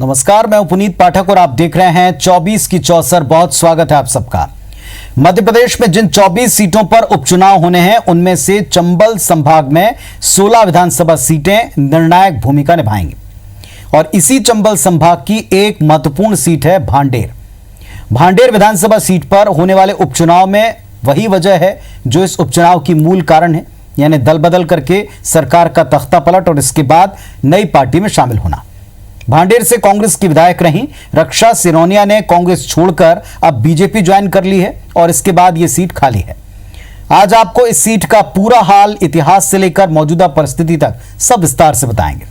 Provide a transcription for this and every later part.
नमस्कार, मैं पुनीत पाठक और आप देख रहे हैं 24 की चौसर। बहुत स्वागत है आप सबका। मध्य प्रदेश में जिन 24 सीटों पर उपचुनाव होने हैं उनमें से चंबल संभाग में 16 विधानसभा सीटें निर्णायक भूमिका निभाएंगी और इसी चंबल संभाग की एक महत्वपूर्ण सीट है भांडेर। भांडेर विधानसभा सीट पर होने वाले उपचुनाव में वही वजह है जो इस उपचुनाव की मूल कारण है, यानी दल बदल करके सरकार का तख्ता पलट और इसके बाद नई पार्टी में शामिल होना। भांडेर से कांग्रेस की विधायक रहीं रक्षा सिरोनिया ने कांग्रेस छोड़कर अब बीजेपी ज्वाइन कर ली है और इसके बाद यह सीट खाली है। आज आपको इस सीट का पूरा हाल, इतिहास से लेकर मौजूदा परिस्थिति तक सब विस्तार से बताएंगे।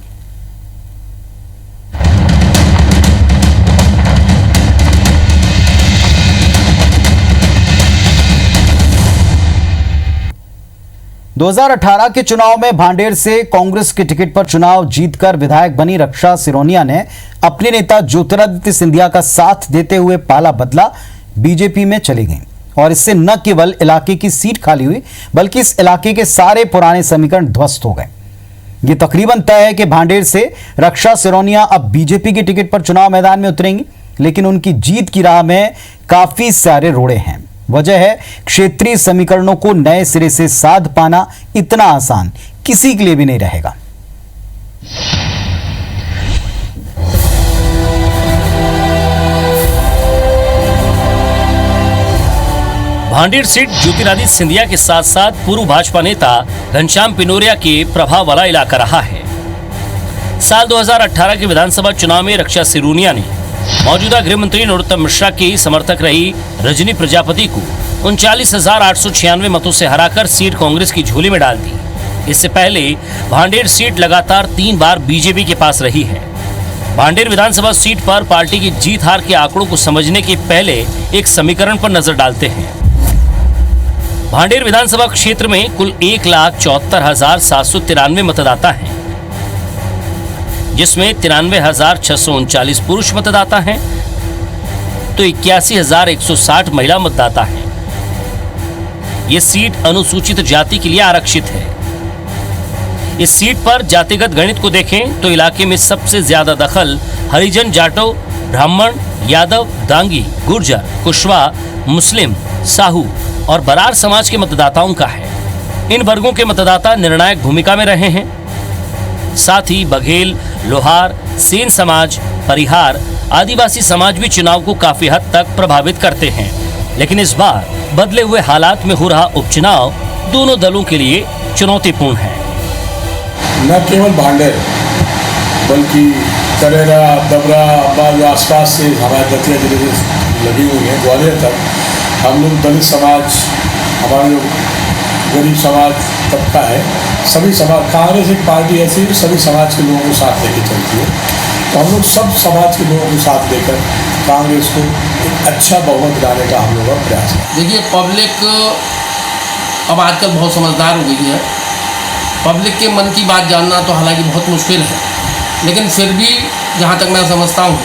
दो 2018 के चुनाव में भांडेर से कांग्रेस के टिकट पर चुनाव जीतकर विधायक बनी रक्षा सिरोनिया ने अपने नेता ज्योतिरादित्य सिंधिया का साथ देते हुए पाला बदला, बीजेपी में चली गई और इससे न केवल इलाके की सीट खाली हुई बल्कि इस इलाके के सारे पुराने समीकरण ध्वस्त हो गए। ये तकरीबन तय है कि भांडेर से रक्षा सिरोनिया अब बीजेपी के टिकट पर चुनाव मैदान में उतरेंगी, लेकिन उनकी जीत की राह में काफी सारे रोड़े हैं। वजह है क्षेत्रीय समीकरणों को नए सिरे से साध पाना इतना आसान किसी के लिए भी नहीं रहेगा। भांडेर सीट ज्योतिरादित्य सिंधिया के साथ साथ पूर्व भाजपा नेता घनश्याम पिनोरिया के प्रभाव वाला इलाका रहा है। साल 2018 के विधानसभा चुनाव में रक्षा सिरोनिया ने मौजूदा गृह मंत्री नरोत्तम मिश्रा की समर्थक रही रजनी प्रजापति को 39,896 मतों से हराकर सीट कांग्रेस की झोली में डाल दी। इससे पहले भांडेर सीट लगातार 3 बार बीजेपी के पास रही है। भांडेर विधानसभा सीट पर पार्टी की जीत हार के आंकड़ों को समझने के पहले एक समीकरण पर नजर डालते हैं। भांडेर विधानसभा क्षेत्र में कुल 1,74,793 मतदाता हैं, जिसमें 93,639 पुरुष मतदाता हैं तो 81,160 महिला मतदाता हैं। यह सीट अनुसूचित जाति के लिए आरक्षित है। इस सीट पर जातिगत गणित को देखें तो इलाके में सबसे ज्यादा दखल हरिजन, जाटव, ब्राह्मण, यादव, दांगी, गुर्जर, कुशवाहा, मुस्लिम, साहू और बरार समाज के मतदाताओं का है। इन वर्गों के मतदाता निर्णायक भूमिका में रहे हैं। साथ ही बघेल, लोहार, सेन समाज, परिहार, आदिवासी समाज भी चुनाव को काफी हद तक प्रभावित करते हैं। लेकिन इस बार बदले हुए हालात में हो रहा उपचुनाव दोनों दलों के लिए चुनौतीपूर्ण है। न केवल भांडेर बल्कि करेरा, डबरा, अब्बाज आसपास से हमारे दतिया जिले से लगी हुई है, ग्वालियर तक हम लोग दलित समाज, हमारा जो गरीब समाज तबका है, सभी समाज, कांग्रेस एक पार्टी ऐसी है सभी समाज के लोगों को साथ लेके चलती है, तो हम लोग सब समाज के लोगों को साथ लेकर कांग्रेस को एक अच्छा बहुमत दिलाने का हम लोग का प्रयास है। देखिए, पब्लिक अब आजकल बहुत समझदार हो गई है। पब्लिक के मन की बात जानना तो हालांकि बहुत मुश्किल है, लेकिन फिर भी जहाँ तक मैं समझता हूँ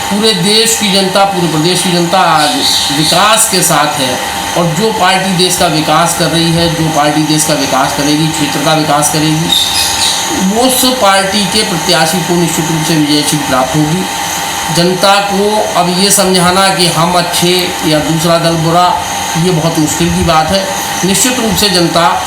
पूरे देश की जनता, पूरे प्रदेश की जनता आज विकास के साथ है और जो पार्टी देश का विकास कर रही है, जो पार्टी देश का विकास करेगी, क्षेत्र का विकास करेगी, उस पार्टी के प्रत्याशी को निश्चित रूप से विजय सीट प्राप्त होगी। जनता को अब ये समझाना कि हम अच्छे या दूसरा दल बुरा, ये बहुत मुश्किल की बात है। निश्चित रूप से जनता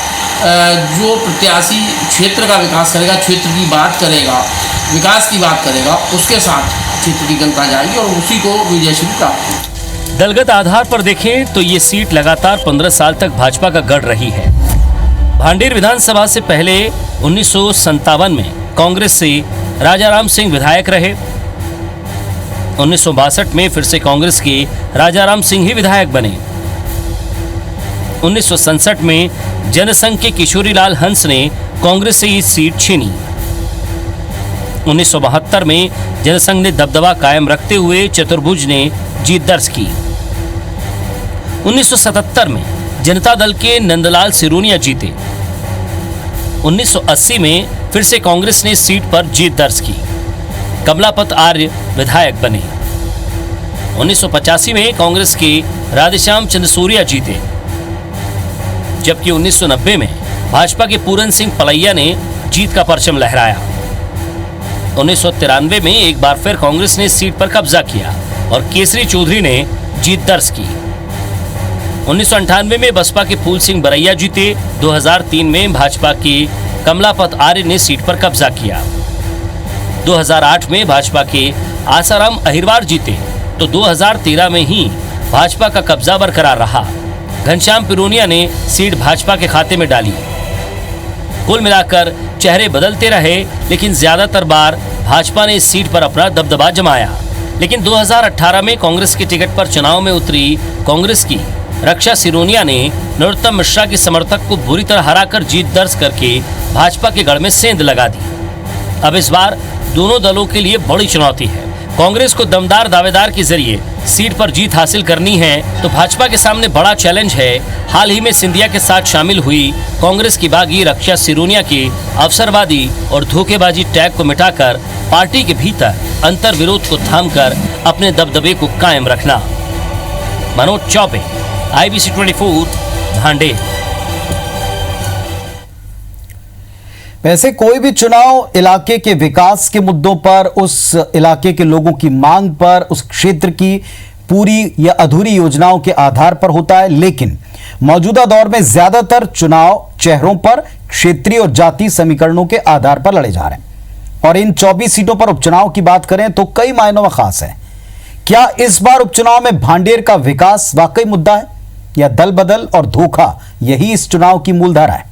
जो प्रत्याशी क्षेत्र का विकास करेगा, क्षेत्र की बात करेगा, विकास की बात करेगा, उसके साथ क्षेत्र की जनता जाएगी और उसी को विजय सीट प्राप्त होगी। दलगत आधार पर देखें तो ये सीट लगातार 15 साल तक भाजपा का गढ़ रही है। भांडेर विधानसभा से पहले 1957 में कांग्रेस से राजाराम सिंह विधायक रहे। 1962 में फिर से कांग्रेस के राजाराम सिंह ही विधायक बने। 1967 में जनसंघ के किशोरीलाल हंस ने कांग्रेस से ये सीट छीनी। 1972 में जनसंघ ने दबदबा कायम रखते हुए चतुर्भुज ने जीत दर्ज की। 1977 में जनता दल के नंदलाल सिरोनिया जीते। 1980 में फिर से कांग्रेस ने सीट पर जीत दर्ज की। कमलापत आर्य विधायक बने। 1985 में कांग्रेस के राधेश्याम चंद्रसूर्या जीते, जबकि 1990 में भाजपा के पूरन सिंह पलैया ने जीत का परचम लहराया। 1993 में एक बार फिर कांग्रेस ने इस सीट पर कब्जा किया और केसरी चौधरी ने जीत दर्ज की। 1998 में बसपा के फूल सिंह बरैया जीते। 2003 में भाजपा के कमलापत आर्य ने सीट पर कब्जा किया। 2008 में भाजपा के आसाराम अहिरवार जीते तो 2013 में ही भाजपा का कब्जा बरकरार रहा। घनश्याम पिरोनिया ने सीट भाजपा के खाते में डाली। कुल मिलाकर चेहरे बदलते रहे, लेकिन ज्यादातर बार भाजपा ने इस सीट पर अपना दबदबा जमाया। लेकिन 2018 में कांग्रेस के टिकट पर चुनाव में उतरी कांग्रेस की रक्षा सिरोनिया ने नरोत्तम मिश्रा के समर्थक को बुरी तरह हराकर जीत दर्ज करके भाजपा के गढ़ में सेंध लगा दी। अब इस बार दोनों दलों के लिए बड़ी चुनौती है। कांग्रेस को दमदार दावेदार के जरिए सीट पर जीत हासिल करनी है तो भाजपा के सामने बड़ा चैलेंज है। हाल ही में सिंधिया के साथ शामिल हुई कांग्रेस की बागी रक्षा सिरोनिया के अवसरवादी और धोखेबाजी टैग को मिटाकर पार्टी के भीतर अंतर विरोध को थामकर अपने दबदबे को कायम रखना। मनोज चौबे, IBC 24, भांडेर। वैसे कोई भी चुनाव इलाके के विकास के मुद्दों पर, उस इलाके के लोगों की मांग पर, उस क्षेत्र की पूरी या अधूरी योजनाओं के आधार पर होता है। लेकिन मौजूदा दौर में ज्यादातर चुनाव चेहरों पर, क्षेत्रीय और जातीय समीकरणों के आधार पर लड़े जा रहे हैं। और इन 24 सीटों पर उपचुनाव की बात करें तो कई मायनों में खास है। क्या इस बार उपचुनाव में भांडेर का विकास वाकई मुद्दा है या दल बदल और धोखा यही इस चुनाव की मूलधारा है?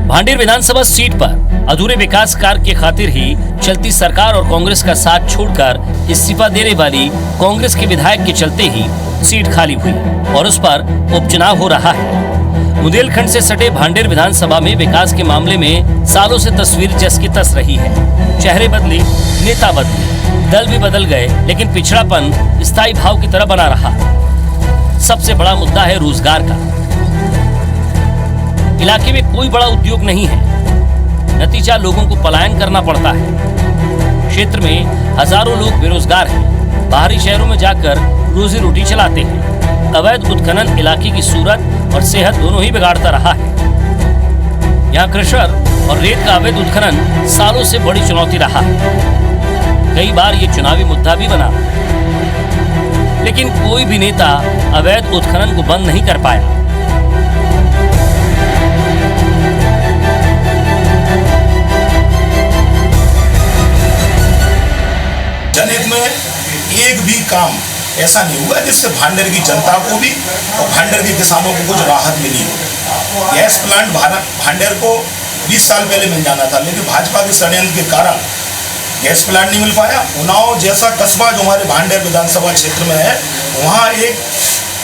भांडेर विधानसभा सीट पर अधूरे विकास कार्य के खातिर ही चलती सरकार और कांग्रेस का साथ छोड़कर इस्तीफा देने वाली कांग्रेस के विधायक के चलते ही सीट खाली हुई और उस पर उपचुनाव हो रहा है। बुंदेलखंड से सटे भांडेर विधानसभा में विकास के मामले में सालों से तस्वीर जस की तस रही है। चेहरे बदले, नेता बदले, दल भी बदल गए, लेकिन पिछड़ापन स्थायी भाव की तरह बना रहा। सबसे बड़ा मुद्दा है रोजगार का। इलाके में कोई बड़ा उद्योग नहीं है, नतीजा लोगों को पलायन करना पड़ता है। क्षेत्र में हजारों लोग बेरोजगार हैं, बाहरी शहरों में जाकर रोजी रोटी चलाते हैं। अवैध उत्खनन इलाके की सूरत और सेहत दोनों ही बिगाड़ता रहा है। यहाँ क्रशर और रेत का अवैध उत्खनन सालों से बड़ी चुनौती रहा है। कई बार ये चुनावी मुद्दा भी बना, लेकिन कोई भी नेता अवैध उत्खनन को बंद नहीं कर पाया। जनहित में एक भी काम ऐसा नहीं हुआ जिससे भांडेर की जनता को भी और भांडेर के किसानों को कुछ राहत मिली हो। गैस प्लांट भांडेर को 20 साल पहले मिल जाना था, लेकिन भाजपा के षड्यंत्र के कारण गैस प्लांट नहीं मिल पाया। उन्नाव जैसा कस्बा जो हमारे भांडेर विधानसभा क्षेत्र में है, वहाँ एक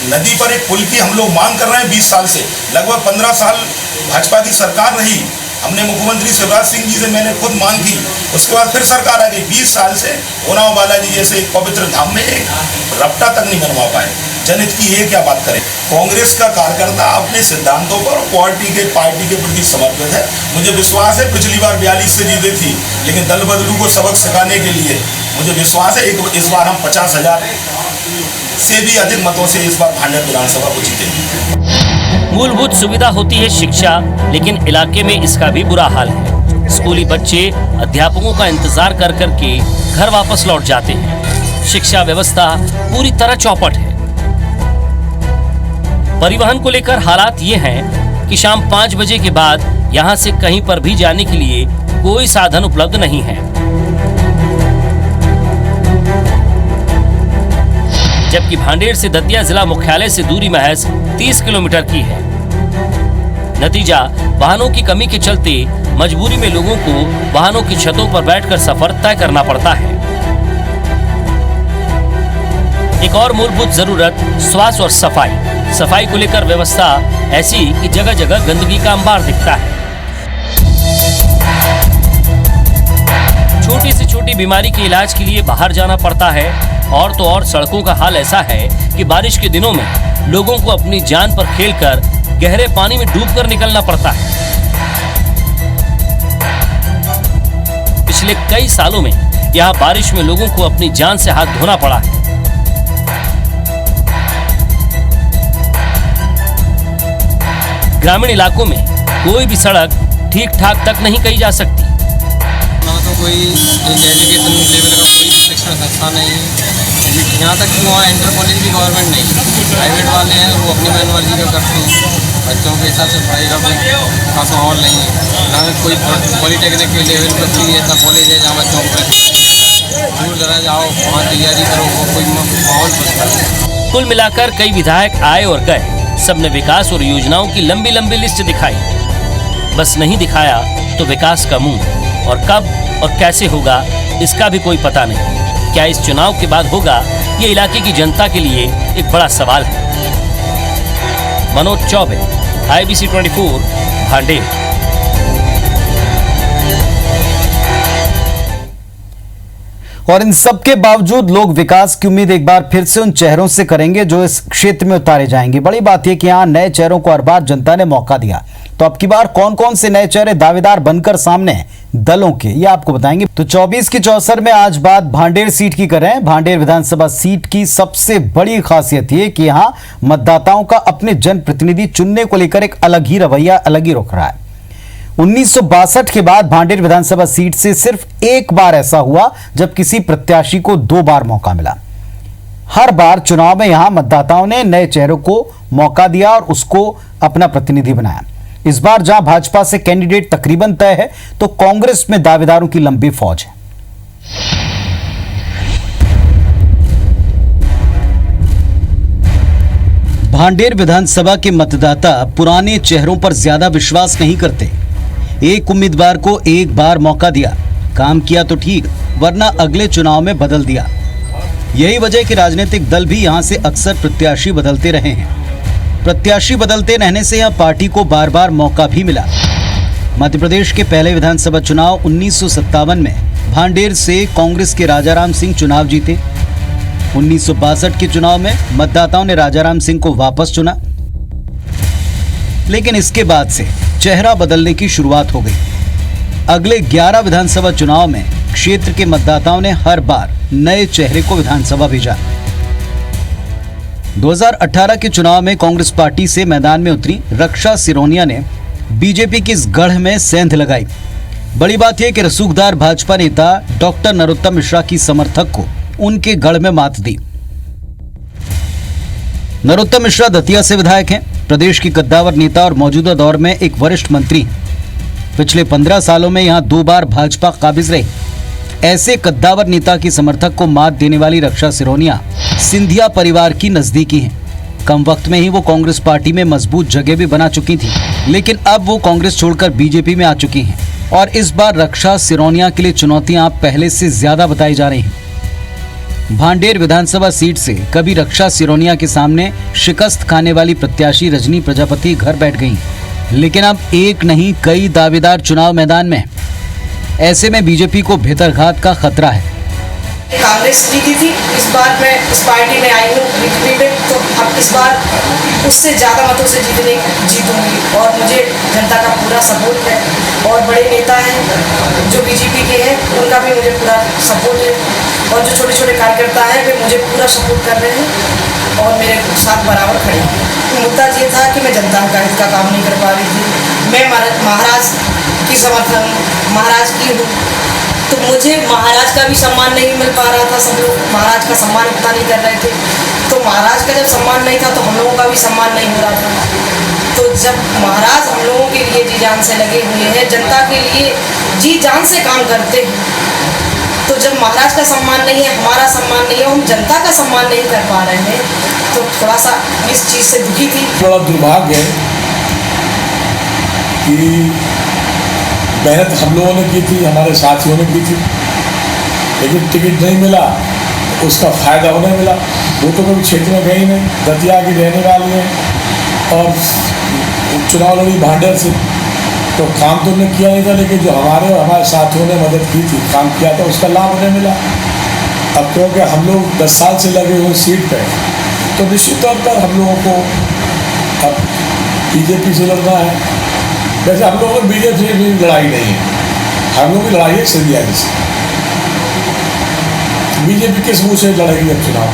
नदी पर एक पुल की हम लोग मांग कर रहे हैं 20 साल से। लगभग 15 साल भाजपा की सरकार रही, हमने मुख्यमंत्री शिवराज सिंह जी से मैंने खुद मांग की, उसके बाद फिर सरकार आ गई। 20 साल से उन्नाव बालाजी जैसे एक पवित्र धाम में एक रपटा तक नहीं बनवा पाए। जनहित की ये क्या बात करें। कांग्रेस का कार्यकर्ता अपने सिद्धांतों पर पार्टी के प्रति समर्पित है। मुझे विश्वास है पिछली बार 42 से जीते थी, लेकिन दल बदलू को सबक सिखाने के लिए मुझे विश्वास है इस बार हम 50,000 से भी अधिक मतों से इस बार भांडेर विधानसभा को जीतेंगे। मूलभूत सुविधा होती है शिक्षा, लेकिन इलाके में इसका भी बुरा हाल है। स्कूली बच्चे अध्यापकों का इंतजार कर करके घर वापस लौट जाते हैं। शिक्षा व्यवस्था पूरी तरह चौपट है। परिवहन को लेकर हालात ये हैं कि शाम 5 बजे के बाद यहाँ से कहीं पर भी जाने के लिए कोई साधन उपलब्ध नहीं है। जबकि भांडेर से दतिया जिला मुख्यालय से दूरी महज 30 किलोमीटर की है। नतीजा, वाहनों की कमी के चलते मजबूरी में लोगों को वाहनों की छतों पर बैठकर सफर तय करना पड़ता है। एक और मूलभूत जरूरत स्वास्थ्य और सफाई। सफाई को लेकर व्यवस्था ऐसी कि जगह जगह गंदगी का अंबार दिखता है। छोटी से छोटी बीमारी के इलाज के लिए बाहर जाना पड़ता है। और तो और सड़कों का हाल ऐसा है कि बारिश के दिनों में लोगों को अपनी जान पर खेलकर गहरे पानी में डूबकर निकलना पड़ता है। पिछले कई सालों में यहाँ बारिश में लोगों को अपनी जान से हाथ धोना पड़ा है। ग्रामीण इलाकों में कोई भी सड़क ठीक ठाक तक नहीं कही जा सकती। ना तो कोई एजुकेशन लेवल का कोई शिक्षण संस्थान नहीं है। यहाँ तक कि वहाँ इंटर कॉलेज भी गवर्नमेंट नहीं, प्राइवेट वाले हैं, वो अपनी मनमर्जी का करते हैं। बच्चों के हिसाब से पढ़ाई का खास माहौल नहीं है। ना कोई पॉलिटेक्निक के लेवल पर कोई ऐसा कॉलेज है जहाँ बच्चों को दूर दराज आओ वहाँ तैयारी करो, वो कोई माहौल बनता है। कुल मिलाकर कई विधायक आए और गए, सबने विकास और योजनाओं की लंबी लंबी लिस्ट दिखाई। बस नहीं दिखाया तो विकास का मुंह, और कब और कैसे होगा इसका भी कोई पता नहीं। क्या इस चुनाव के बाद होगा, ये इलाके की जनता के लिए एक बड़ा सवाल है। मनोज चौबे, IBC 24, भांडेर। और इन सब के बावजूद लोग विकास की उम्मीद एक बार फिर से उन चेहरों से करेंगे जो इस क्षेत्र में उतारे जाएंगे। बड़ी बात यह कि यहां नए चेहरों को हर बार जनता ने मौका दिया, तो अब की बार कौन कौन से नए चेहरे दावेदार बनकर सामने हैं दलों के, ये आपको बताएंगे। तो 24 की चौसर में आज बात भांडेर सीट की करें। भांडेर विधानसभा सीट की सबसे बड़ी खासियत ये कि यहां मतदाताओं का अपने जनप्रतिनिधि चुनने को लेकर एक अलग ही रवैया, अलग ही रुख रहा है। 1962 के बाद भांडेर विधानसभा सीट से सिर्फ एक बार ऐसा हुआ जब किसी प्रत्याशी को 2 बार मौका मिला। हर बार चुनाव में यहां मतदाताओं ने नए चेहरों को मौका दिया और उसको अपना प्रतिनिधि बनाया। इस बार जहां भाजपा से कैंडिडेट तकरीबन तय है, तो कांग्रेस में दावेदारों की लंबी फौज है। भांडेर विधानसभा के मतदाता पुराने चेहरों पर ज्यादा विश्वास नहीं करते। एक उम्मीदवार को एक बार मौका दिया, काम किया तो ठीक, वरना अगले चुनाव में बदल दिया। यही वजह कि राजनीतिक दल भी यहां से अक्सर प्रत्याशी बदलते रहे हैं। प्रत्याशी बदलते रहने से यहां पार्टी को बार बार मौका भी मिला। मध्य प्रदेश के पहले विधानसभा चुनाव 1957 में भांडेर से कांग्रेस के राजाराम सिंह चुनाव जीते। 1962 के चुनाव में मतदाताओं ने राजाराम सिंह को वापस चुना, लेकिन इसके बाद से चेहरा बदलने की शुरुआत हो गई। अगले 11 विधानसभा चुनाव में क्षेत्र के मतदाताओं ने हर बार नए चेहरे को विधानसभा भेजा। 2018 के चुनाव में कांग्रेस पार्टी से मैदान में उतरी रक्षा सिरोनिया ने बीजेपी की इस गढ़ में सेंध लगाई। बड़ी बात यह कि रसूखदार भाजपा नेता डॉक्टर नरोत्तम मिश्रा की समर्थक को उनके गढ़ में मात दी। नरोत्तम मिश्रा दतिया से विधायक हैं, प्रदेश की कद्दावर नेता और मौजूदा दौर में एक वरिष्ठ मंत्री हैं। पिछले 15 सालों में यहां 2 बार भाजपा काबिज रही। ऐसे कद्दावर नेता की समर्थक को मात देने वाली रक्षा सिरोनिया सिंधिया परिवार की नजदीकी हैं। कम वक्त में ही वो कांग्रेस पार्टी में मजबूत जगह भी बना चुकी थी, लेकिन अब वो कांग्रेस छोड़कर बीजेपी में आ चुकी हैं और इस बार रक्षा सिरोनिया के लिए चुनौतियां पहले से ज्यादा बताई जा रही हैं। भांडेर विधानसभा सीट से कभी रक्षा सिरोनिया के सामने शिकस्त खाने वाली प्रत्याशी रजनी प्रजापति घर बैठ गईं, लेकिन अब एक नहीं कई दावेदार चुनाव मैदान में। ऐसे में बीजेपी को भीतरघात का खतरा है। कांग्रेस जीती थी, इस बार मैं इस पार्टी में आई हूँ बीजेपी में, तो अब इस बार उससे ज़्यादा मतों से जीतूंगी और मुझे जनता का पूरा सपोर्ट है। और बड़े नेता हैं जो बीजेपी के हैं, उनका भी मुझे पूरा सपोर्ट है और जो छोटे छोटे कार्यकर्ता हैं वे मुझे पूरा सपोर्ट कर रहे हैं और मेरे साथ बराबर खड़े हैं। मुद्दा ये था कि मैं जनता का हित का काम नहीं कर पा रही थी। मैं महाराज की समर्थन महाराज की हूँ, तो मुझे महाराज का भी सम्मान नहीं मिल पा रहा था। सब लोग महाराज का सम्मान उतना नहीं कर रहे थे, तो महाराज का जब सम्मान नहीं था तो हम लोगों का भी सम्मान नहीं हो रहा था। तो जब महाराज हम लोगों के लिए जी जान से लगे हुए हैं, जनता के लिए जी जान से काम करते हैं, तो जब महाराज का सम्मान नहीं है, हमारा सम्मान नहीं है, हम जनता का सम्मान नहीं कर पा रहे हैं, तो थोड़ा सा इस चीज़ से दुखी थी। बड़ा दुर्भाग्य है कि मेहनत हम लोगों ने की थी, हमारे साथियों ने की थी, लेकिन टिकट नहीं मिला, उसका फ़ायदा उन्हें मिला। वो तो कभी क्षेत्र में गई नहीं, दतिया की रहने वाली है और चुनाव लड़ी भांडेर से, तो काम तो उन्हें किया नहीं था, लेकिन जो हमारे और हमारे साथियों ने मदद की थी, काम किया था, उसका लाभ उन्हें मिला। अब क्योंकि हम लोग 10 साल से लगे हुए सीट पर, तो निश्चित तौर पर हम लोगों को अब बीजेपी से लड़ना है। वैसे हम लोगों को बीजेपी से भी लड़ाई नहीं है, हम लोग की लड़ाई है सिंधिया जी से। बीजेपी किस मुँह से लड़ेगी अब चुनाव?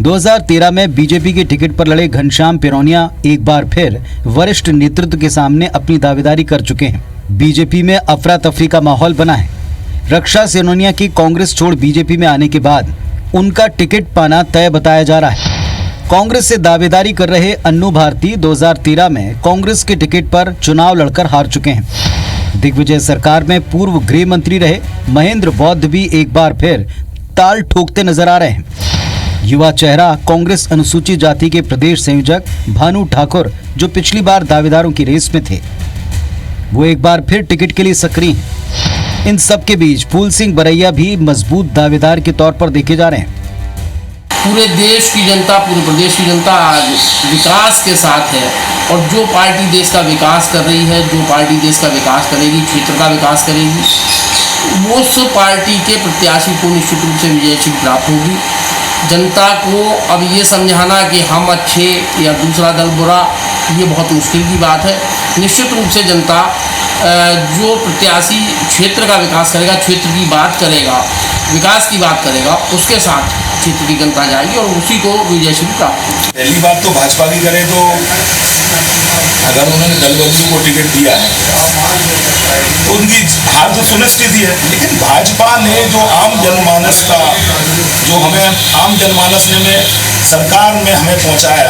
2013 में बीजेपी के टिकट पर लड़े घनश्याम पेरोनिया एक बार फिर वरिष्ठ नेतृत्व के सामने अपनी दावेदारी कर चुके हैं। बीजेपी में अफरा तफरी का माहौल बना है। रक्षा सेनोनिया की कांग्रेस छोड़ बीजेपी में आने के बाद उनका टिकट पाना तय बताया जा रहा है। कांग्रेस से दावेदारी कर रहे अन्नू भारती 2013 में कांग्रेस के टिकट पर चुनाव लड़कर हार चुके हैं। दिग्विजय सरकार में पूर्व गृह मंत्री रहे महेंद्र बौद्ध भी एक बार फिर ताल ठोकते नजर आ रहे हैं। युवा चेहरा कांग्रेस अनुसूचित जाति के प्रदेश संयोजक भानु ठाकुर, जो पिछली बार दावेदारों की रेस में थे, वो एक बार फिर टिकट के लिए सक्रिय हैं। इन सब के बीच फूल सिंह बरैया भी मजबूत दावेदार के तौर पर देखे जा रहे हैं। पूरे देश की जनता, पूरे प्रदेश की जनता आज विकास के साथ है और जो पार्टी देश का विकास कर रही है, जो पार्टी देश का विकास करेगी, क्षेत्र का विकास करेगी, उस पार्टी के प्रत्याशी को निश्चित रूप से विजय सीट प्राप्त होगी। जनता को अब ये समझाना कि हम अच्छे या दूसरा दल बुरा, ये बहुत मुश्किल की बात है। निश्चित रूप से जनता जो प्रत्याशी क्षेत्र का विकास करेगा, क्षेत्र की बात करेगा, विकास की बात करेगा, उसके साथ क्षेत्र की जनता जाएगी और उसी को विजय सीट प्राप्त होगी। पहली बात तो भाजपा की करें तो अगर उन्होंने दल बदलू को टिकट दिया है तो उनकी हार तो सुनिश्चित ही है। लेकिन भाजपा ने जो आम जनमानस का, जो हमें आम जनमानस ने में सरकार में हमें पहुंचाया,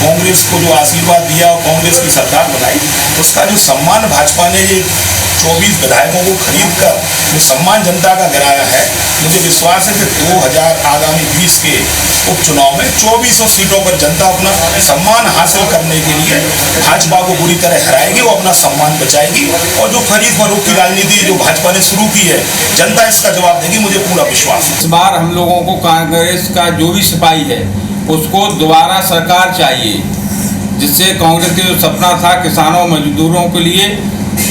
कांग्रेस को जो आशीर्वाद दिया और कांग्रेस की सरकार बनाई, उसका जो सम्मान भाजपा ने ये 24 विधायकों को खरीद कर जो सम्मान जनता का गिराया है, मुझे विश्वास है कि 2020 के उपचुनाव में 2400 सीटों पर जनता अपना सम्मान हासिल करने के लिए भाजपा को पूरी तरह हराएगी, वो अपना सम्मान बचाएगी और जो खरीद फरोख्त की राजनीति जो भाजपा ने शुरू की है, जनता इसका जवाब देगी, मुझे पूरा विश्वास है। इस बार हम लोगों को कांग्रेस का जो भी सिपाही है उसको दोबारा सरकार चाहिए, जिससे कांग्रेस के जो सपना था किसानों मजदूरों के लिए,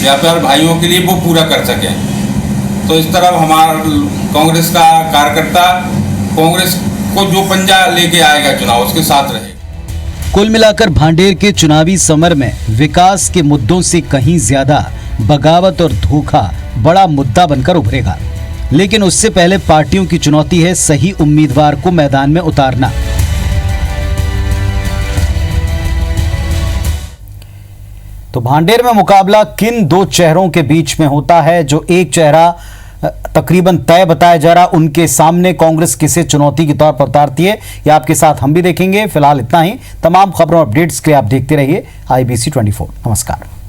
व्यापार भाइयों के लिए, वो पूरा कर सकें। तो इस तरह हमारा कांग्रेस का कार्यकर्ता कांग्रेस को जो पंजा लेके आएगा चुनाव, उसके साथ रहे। कुल मिलाकर भांडेर के चुनावी समर में विकास के मुद्दों से कहीं ज्यादा बगावत और धोखा बड़ा मुद्दा बनकर उभरेगा। लेकिन उससे पहले पार्टियों की चुनौती है सही उम्मीदवार को मैदान में उतारना। तो भांडेर में मुकाबला किन दो चेहरों के बीच में होता है? जो एक चेहरा तकरीबन तय बताया जा रहा, उनके सामने कांग्रेस किसे चुनौती के तौर पर उतारती है, या आपके साथ हम भी देखेंगे। फिलहाल इतना ही। तमाम खबरों और अपडेट्स के लिए आप देखते रहिए IBC 24। नमस्कार।